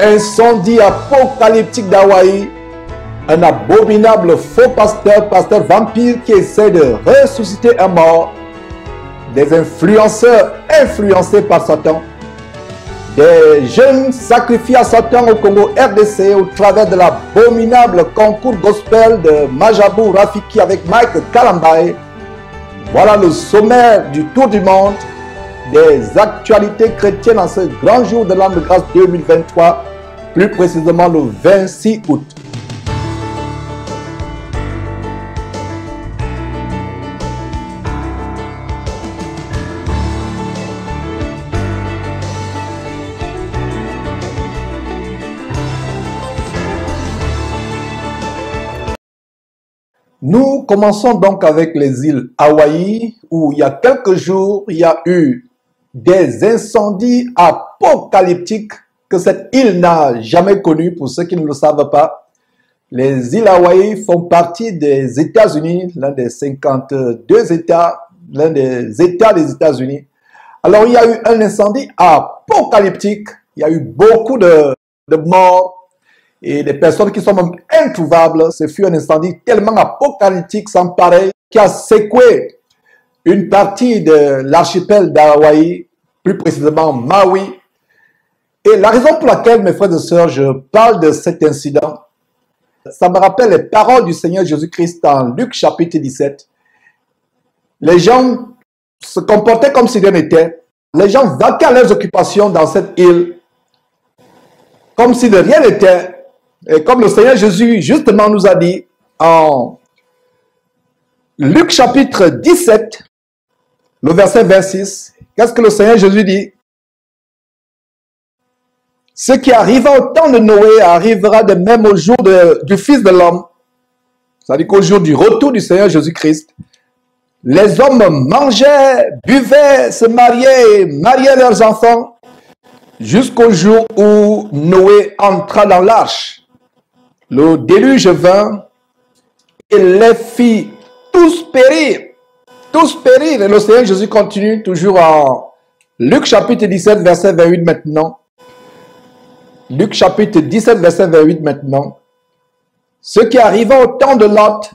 Incendie apocalyptique d'Hawaï, un abominable faux pasteur vampire qui essaie de ressusciter un mort, des influenceurs influencés par Satan, des jeunes sacrifiés à Satan au Congo RDC au travers de l'abominable concours gospel de Majabou Rafiki avec Mike Kalambaye. Voilà le sommaire du tour du monde des actualités chrétiennes en ce grand jour de l'an de grâce 2023, plus précisément le 26 août. Nous commençons donc avec les îles Hawaï, où il y a quelques jours, il y a eu des incendies apocalyptiques que cette île n'a jamais connues, pour ceux qui ne le savent pas. Les îles Hawaï font partie des États-Unis, l'un des 52 États, l'un des États des États-Unis. Alors il y a eu un incendie apocalyptique, il y a eu beaucoup de morts, et des personnes qui sont même introuvables. Ce fut un incendie tellement apocalyptique, sans pareil, qui a secoué une partie de l'archipel d'Hawaï, plus précisément Maui. Et la raison pour laquelle, mes frères et sœurs, je parle de cet incident, ça me rappelle les paroles du Seigneur Jésus-Christ dans Luc chapitre 17. Les gens se comportaient comme si rien n'était. Les gens vaquaient à leurs occupations dans cette île, comme si de rien n'était. Et comme le Seigneur Jésus justement nous a dit en Luc chapitre 17, le verset 26, qu'est-ce que le Seigneur Jésus dit? Ce qui arriva au temps de Noé arrivera de même au jour du Fils de l'homme, c'est-à-dire qu'au jour du retour du Seigneur Jésus-Christ, les hommes mangeaient, buvaient, se mariaient, mariaient leurs enfants, jusqu'au jour où Noé entra dans l'arche. Le déluge vint et les fit tous périr. Tous périr. Et le Seigneur Jésus continue toujours en Luc chapitre 17, verset 28 maintenant. Luc chapitre 17, verset 28 maintenant. Ce qui arriva au temps de Lot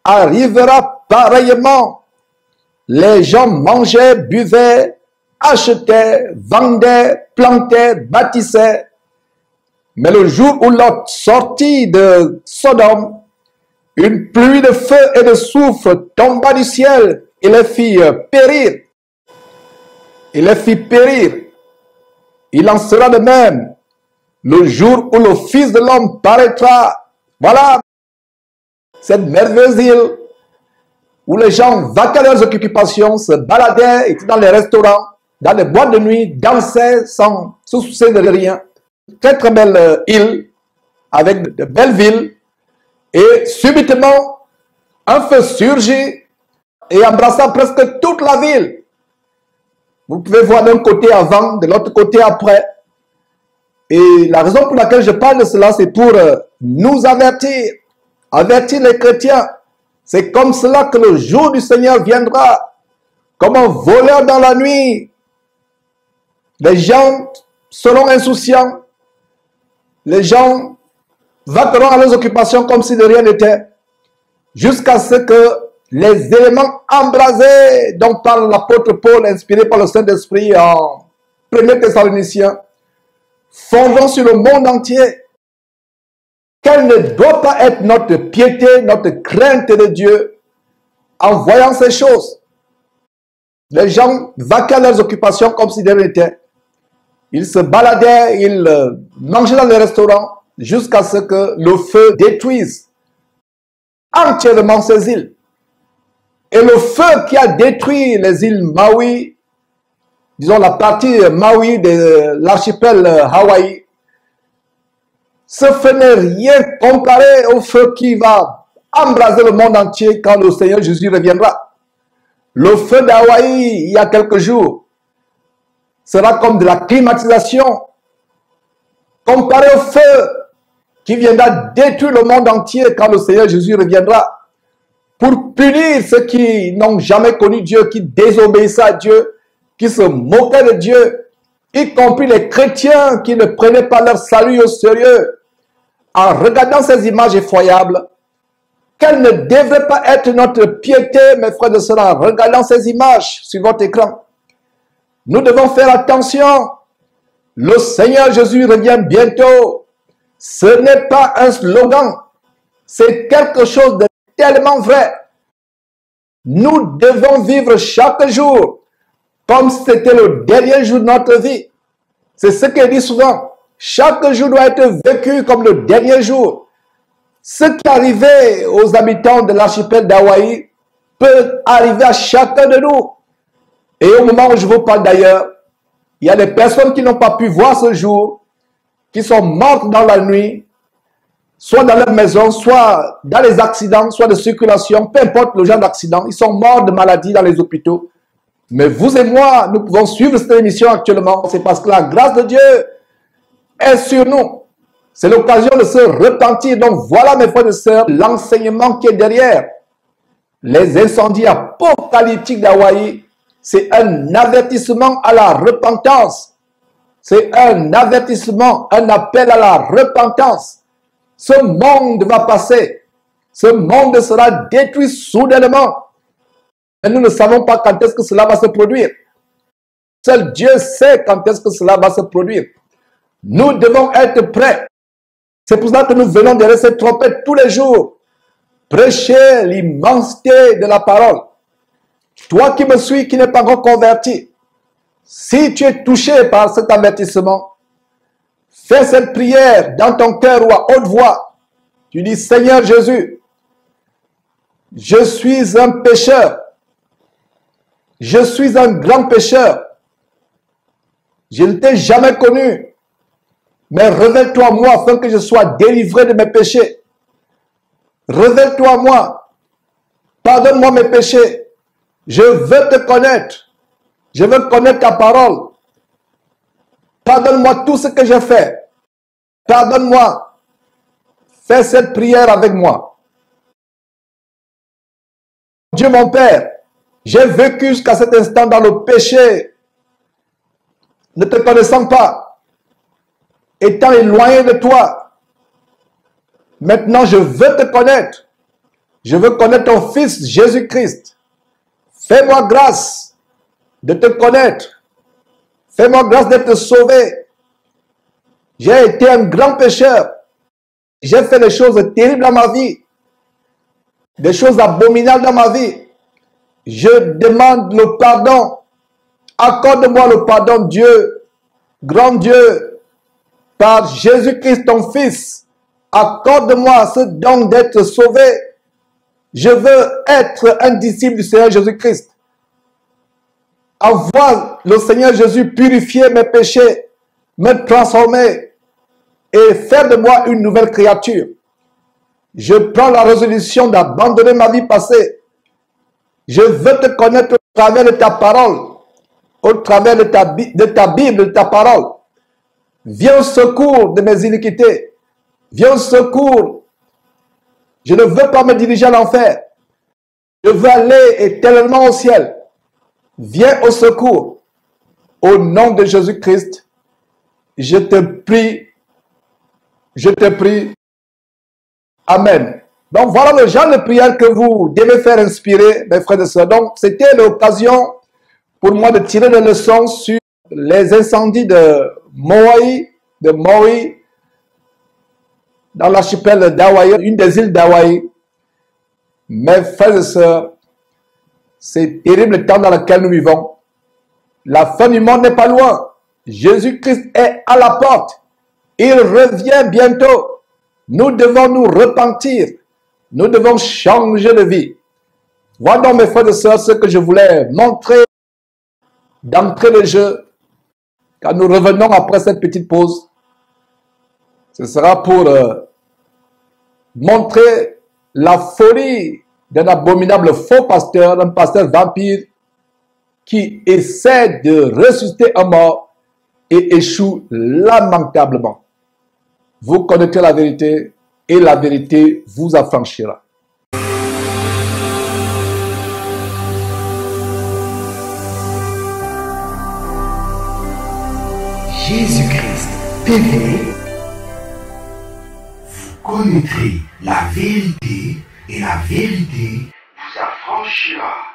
arrivera pareillement. Les gens mangeaient, buvaient, achetaient, vendaient, plantaient, bâtissaient. Mais le jour où Lot sortit de Sodome, une pluie de feu et de soufre tomba du ciel et les fit périr. Il les fit périr. Il en sera de même le jour où le Fils de l'homme paraîtra. Voilà cette merveilleuse île où les gens vaquaient à leurs occupations, se baladaient, étaient dans les restaurants, dans les boîtes de nuit, dansaient sans se soucier de rien. Très très belle île avec de belles villes, et subitement un feu surgit et embrassa presque toute la ville. Vous pouvez voir d'un côté avant, de l'autre côté après. Et la raison pour laquelle je parle de cela, c'est pour nous avertir les chrétiens. C'est comme cela que le jour du Seigneur viendra, comme un voleur dans la nuit. Les gens seront insouciants. Les gens vaqueront à leurs occupations comme si de rien n'était, jusqu'à ce que les éléments embrasés dont parle l'apôtre Paul, inspiré par le Saint-Esprit en 1 Thessaloniciens, fondront sur le monde entier. Quelle ne doit pas être notre piété, notre crainte de Dieu en voyant ces choses? Les gens vaquaient à leurs occupations comme si de rien n'était. Ils se baladaient, ils mangeaient dans les restaurants jusqu'à ce que le feu détruise entièrement ces îles. Et le feu qui a détruit les îles Maui, disons la partie Maui de l'archipel Hawaï, ce feu n'est rien comparé au feu qui va embraser le monde entier quand le Seigneur Jésus reviendra. Le feu d'Hawaï, il y a quelques jours, sera comme de la climatisation comparé au feu qui viendra détruire le monde entier quand le Seigneur Jésus reviendra pour punir ceux qui n'ont jamais connu Dieu, qui désobéissaient à Dieu, qui se moquaient de Dieu, y compris les chrétiens qui ne prenaient pas leur salut au sérieux, en regardant ces images effroyables, quelle ne devrait pas être notre piété, mes frères et sœurs, en regardant ces images sur votre écran. Nous devons faire attention. Le Seigneur Jésus revient bientôt. Ce n'est pas un slogan, c'est quelque chose de tellement vrai. Nous devons vivre chaque jour comme si c'était le dernier jour de notre vie. C'est ce qu'il dit souvent. Chaque jour doit être vécu comme le dernier jour. Ce qui est arrivé aux habitants de l'archipel d'Hawaï peut arriver à chacun de nous. Et au moment où je vous parle d'ailleurs, il y a des personnes qui n'ont pas pu voir ce jour, qui sont mortes dans la nuit, soit dans leur maison, soit dans les accidents, soit de circulation, peu importe le genre d'accident. Ils sont morts de maladie dans les hôpitaux. Mais vous et moi, nous pouvons suivre cette émission actuellement. C'est parce que la grâce de Dieu est sur nous. C'est l'occasion de se repentir. Donc voilà, mes frères et sœurs, l'enseignement qui est derrière les incendies apocalyptiques d'Hawaï. C'est un avertissement à la repentance. C'est un avertissement, un appel à la repentance. Ce monde va passer. Ce monde sera détruit soudainement. Mais nous ne savons pas quand est-ce que cela va se produire. Seul Dieu sait quand est-ce que cela va se produire. Nous devons être prêts. C'est pour cela que nous venons derrière cette trompette tous les jours. Prêcher l'immensité de la parole. Toi qui me suis, qui n'es pas encore converti, si tu es touché par cet avertissement, fais cette prière dans ton cœur ou à haute voix. Tu dis, Seigneur Jésus, je suis un pécheur. Je suis un grand pécheur. Je ne t'ai jamais connu. Mais révèle-toi à moi afin que je sois délivré de mes péchés. Révèle-toi à moi. Pardonne-moi mes péchés. Je veux te connaître. Je veux connaître ta parole. Pardonne-moi tout ce que j'ai fait. Pardonne-moi. Fais cette prière avec moi. Dieu mon Père, j'ai vécu jusqu'à cet instant dans le péché, ne te connaissant pas, étant éloigné de toi. Maintenant, je veux te connaître. Je veux connaître ton Fils Jésus-Christ. Fais-moi grâce de te connaître. Fais-moi grâce d'être sauvé. J'ai été un grand pécheur. J'ai fait des choses terribles dans ma vie. Des choses abominables dans ma vie. Je demande le pardon. Accorde-moi le pardon, Dieu, grand Dieu, par Jésus-Christ, ton Fils. Accorde-moi ce don d'être sauvé. Je veux être un disciple du Seigneur Jésus-Christ. Envoie le Seigneur Jésus purifier mes péchés, me transformer et faire de moi une nouvelle créature. Je prends la résolution d'abandonner ma vie passée. Je veux te connaître au travers de ta parole, au travers de ta Bible, de ta parole. Viens au secours de mes iniquités. Viens au secours. Je ne veux pas me diriger à l'enfer. Je veux aller éternellement au ciel. Viens au secours. Au nom de Jésus-Christ, je te prie. Je te prie. Amen. Donc voilà le genre de prière que vous devez faire inspirer, mes frères et sœurs. Donc c'était l'occasion pour moi de tirer des leçons sur les incendies de Maui, dans l'archipel d'Hawaï, une des îles d'Hawaï. Mes frères et sœurs, c'est terrible le temps dans lequel nous vivons. La fin du monde n'est pas loin. Jésus-Christ est à la porte. Il revient bientôt. Nous devons nous repentir. Nous devons changer de vie. Voilà donc, mes frères et sœurs, ce que je voulais montrer d'entrée de jeu. Quand nous revenons après cette petite pause, ce sera pour montrer la folie d'un abominable faux pasteur, d'un pasteur vampire qui essaie de ressusciter un mort et échoue lamentablement. Vous connaîtrez la vérité et la vérité vous affranchira. Jésus-Christ TV. Vous connaîtrez la vérité et la vérité vous affranchira.